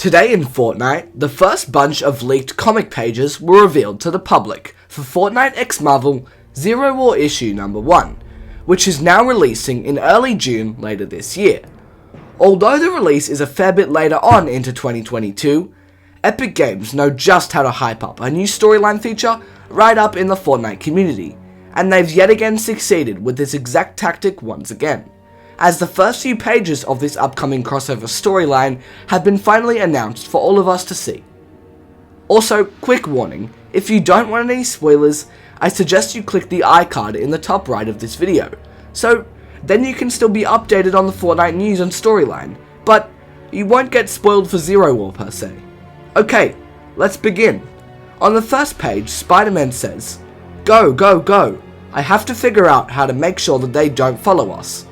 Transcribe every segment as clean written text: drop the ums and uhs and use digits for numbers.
Today in Fortnite, the first bunch of leaked comic pages were revealed to the public for Fortnite x Marvel Zero War issue number 1, which is now releasing in early June later this year. Although the release is a fair bit later on into 2022, Epic Games know just how to hype up a new storyline feature right up in the Fortnite community, and they've yet again succeeded with this exact tactic once again, as the first few pages of this upcoming crossover storyline have been finally announced for all of us to see. Also, quick warning, if you don't want any spoilers, I suggest you click the iCard in the top right of this video, so then you can still be updated on the Fortnite news and storyline, but you won't get spoiled for Zero War per se. Okay, let's begin. On the first page, Spider-Man says, "Go, go, go. I have to figure out how to make sure that they don't follow us."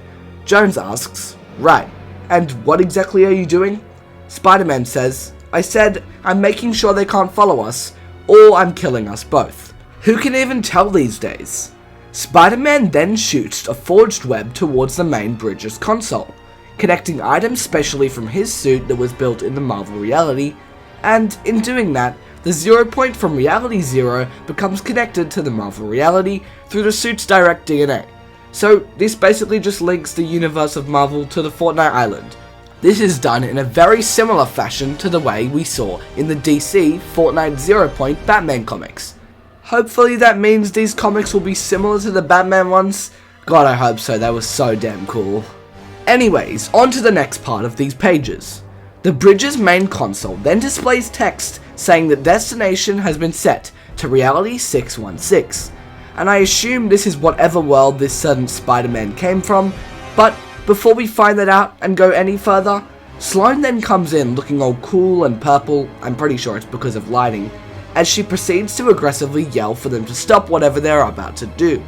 Jones asks, "Right, and what exactly are you doing?" Spider-Man says, "I said I'm making sure they can't follow us, or I'm killing us both." Who can even tell these days? Spider-Man then shoots a forged web towards the main Bridges console, connecting items specially from his suit that was built in the Marvel reality, and in doing that, the 0 point from Reality Zero becomes connected to the Marvel reality through the suit's direct DNA. So this basically just links the universe of Marvel to the Fortnite island. This is done in a very similar fashion to the way we saw in the DC Fortnite 0 Point Batman comics. Hopefully that means these comics will be similar to the Batman ones. God, I hope so, that was so damn cool. Anyways, on to the next part of these pages. The Bridges main console then displays text saying that destination has been set to Reality 616, and I assume this is whatever world this certain Spider-Man came from, but before we find that out and go any further, Sloane then comes in looking all cool and purple, I'm pretty sure it's because of lighting, as she proceeds to aggressively yell for them to stop whatever they're about to do.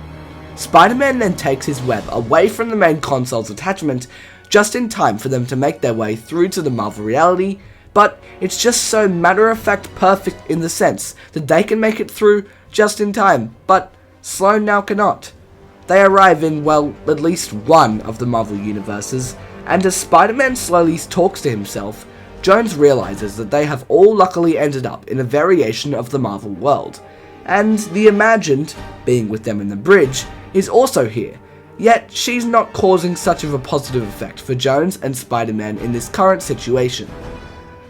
Spider-Man then takes his web away from the main console's attachment just in time for them to make their way through to the Marvel reality, but it's just so matter-of-fact perfect in the sense that they can make it through just in time, but Sloane now cannot. They arrive in, well, at least one of the Marvel universes, and as Spider-Man slowly talks to himself, Jones realizes that they have all luckily ended up in a variation of the Marvel world, and the Imagined, being with them in the bridge, is also here, yet she's not causing such of a positive effect for Jones and Spider-Man in this current situation.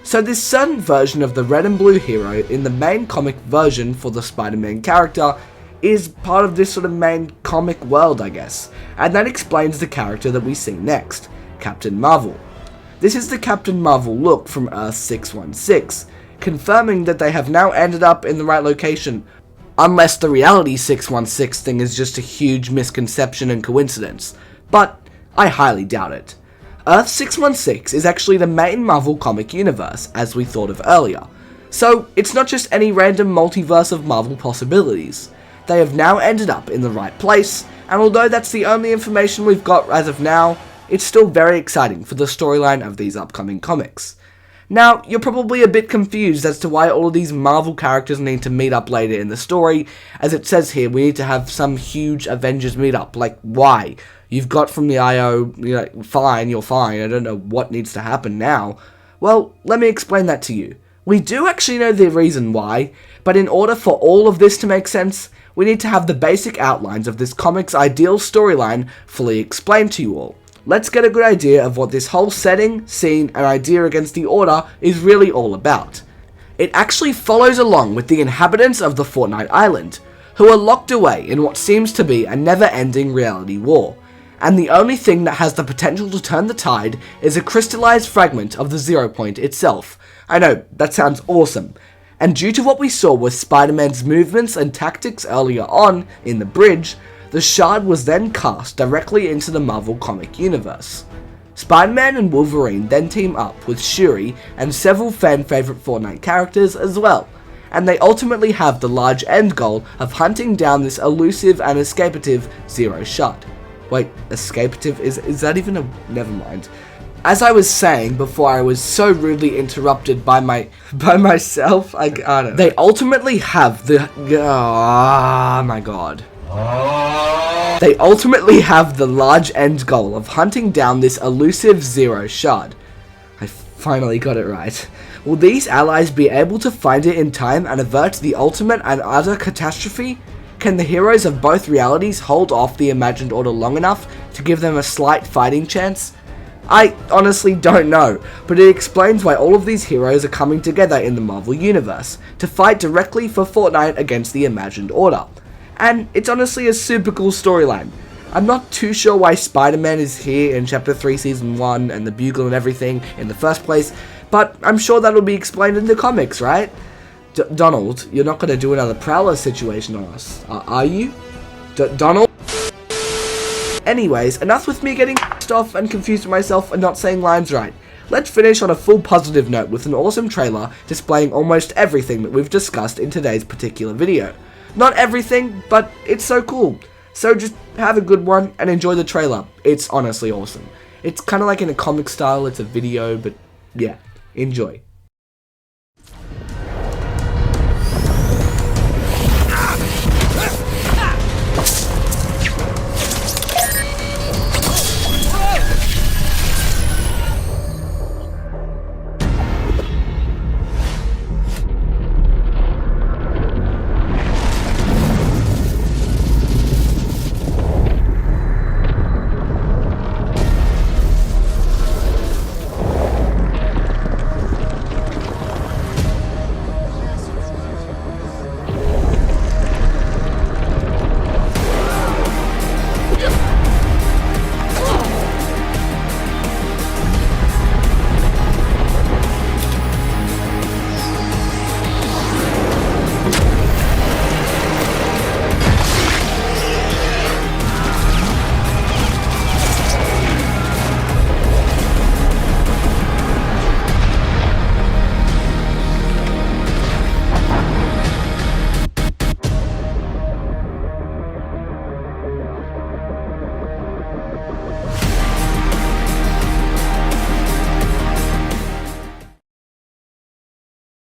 So this certain version of the red and blue hero in the main comic version for the Spider-Man character is part of this sort of main comic world, I guess, and that explains the character that we see next, Captain Marvel. This is the Captain Marvel look from Earth 616, confirming that they have now ended up in the right location, unless the Reality 616 thing is just a huge misconception and coincidence, but I highly doubt it. Earth 616 is actually the main Marvel comic universe, as we thought of earlier, so it's not just any random multiverse of Marvel possibilities. They have now ended up in the right place, and although that's the only information we've got as of now, it's still very exciting for the storyline of these upcoming comics. Now, you're probably a bit confused as to why all of these Marvel characters need to meet up later in the story, as it says here we need to have some huge Avengers meetup. Like, why? You've got from the IO, fine, you're fine, I don't know what needs to happen now. Well, let me explain that to you. We do actually know the reason why, but in order for all of this to make sense, we need to have the basic outlines of this comic's ideal storyline fully explained to you all. Let's get a good idea of what this whole setting, scene, and idea against the Order is really all about. It actually follows along with the inhabitants of the Fortnite Island, who are locked away in what seems to be a never-ending reality war, and the only thing that has the potential to turn the tide is a crystallized fragment of the 0 Point itself. I know, that sounds awesome. And due to what we saw with Spider-Man's movements and tactics earlier on in the bridge, the shard was then cast directly into the Marvel comic universe. Spider-Man and Wolverine then team up with Shuri and several fan-favourite Fortnite characters as well, and they ultimately have the large end goal of hunting down this elusive and escapative Zero Shard. Wait, escapative? Is that even a... never mind. As I was saying before I was so rudely interrupted by myself, I don't know. They ultimately have the... oh my god. They ultimately have the large end goal of hunting down this elusive Zero Shard. I Finally got it right. Will these allies be able to find it in time and avert the ultimate and utter catastrophe? Can the heroes of both realities hold off the imagined order long enough to give them a slight fighting chance? I honestly don't know, but it explains why all of these heroes are coming together in the Marvel Universe to fight directly for Fortnite against the imagined order. And it's honestly a super cool storyline. I'm not too sure why Spider-Man is here in Chapter 3 Season 1 and the Bugle and everything in the first place, but I'm sure that'll be explained in the comics, right? Donald, you're not going to do another Prowler situation on us, are you? Donald? Anyways, enough with me getting pissed off and confused with myself and not saying lines right. Let's finish on a full positive note with an awesome trailer displaying almost everything that we've discussed in today's particular video. Not everything, but it's so cool. So just have a good one and enjoy the trailer. It's honestly awesome. It's kind of like in a comic style, it's a video, but yeah, enjoy.